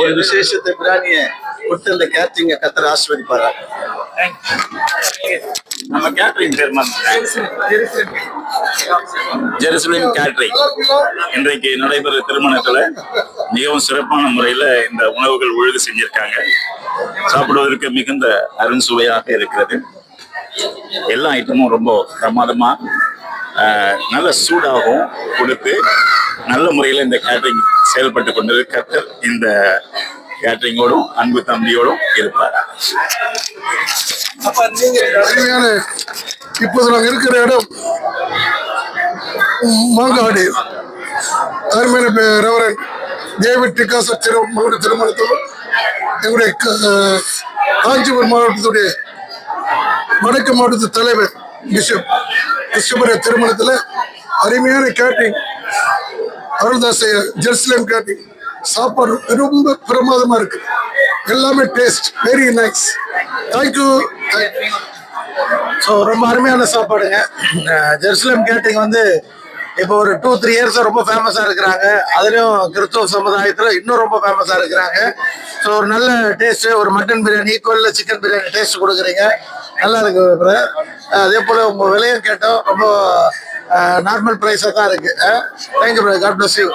ஒரு விசேஷத்தை பிராணிய கொடுத்து இந்த கேட்டரிங்க கத்தர் ஆஸ்வதிப்பாரா? நம்ம கேட்டரிங் சேர்மன் ஜெருசலேம் கேட்டரிங் இன்றைக்கு நடைபெற திருமணத்துல மிகவும் சிறப்பான முறையில இந்த உணவுகள் ஒழுங்கு செஞ்சிருக்காங்க. சாப்பிடுவதற்கு மிகுந்த அருண்சுவையாக இருக்கிறது. எல்லா ஐட்டமும் ரொம்ப பிரமாதமா நல்ல சூடாகவும் கொடுத்து நல்ல முறையில் இந்த கேட்டரிங் செயல்பட்டு கொண்டது. கர்த்தர் இந்த கேட்டரிங்கோடும் அன்பு தம்பியோடும் இருப்பார். இப்போது நாங்கள் இருக்கிற இடம் மாங்காடு அருமையான ரெவரண்ட் டேவிட் டிகாசர் திருமணத்தோடு எங்களுடைய காஞ்சிபுரம் மாவட்டத்துடைய வடக்கு மாவட்டத்து தலைவர் பிஷப் கிறிஸ்துவ திருமணத்தில் அருமையான கேட்டரிங் அருள்தாஸ் ஜெருசலேம் கேட்டரிங். சாப்பாடு ரொம்ப பிரமாதமா இருக்கு. எல்லாமே taste very nice. Thank you. So ரொம்ப அருமையான சாப்பாடுங்க. ஜெருசலேம் கேட்டரிங் வந்து இப்போ ஒரு 2-3 இயர்ஸ் ரொம்ப ஃபேமஸாக இருக்கிறாங்க. அதுலேயும் கிறிஸ்தவ சமுதாயத்தில் இன்னும் ரொம்ப ஃபேமஸாக இருக்கிறாங்க. ஸோ ஒரு நல்ல டேஸ்ட்டு, ஒரு மட்டன் பிரியாணி ஈக்குவலில் சிக்கன் பிரியாணி டேஸ்ட் கொடுக்குறீங்க. நல்லா இருக்கு. அதே போல் உங்கள் விலையும் கேட்டோம், ரொம்ப நார்மல் ப்ரைஸாக தான் இருக்குது. தேங்க்யூ. God bless you.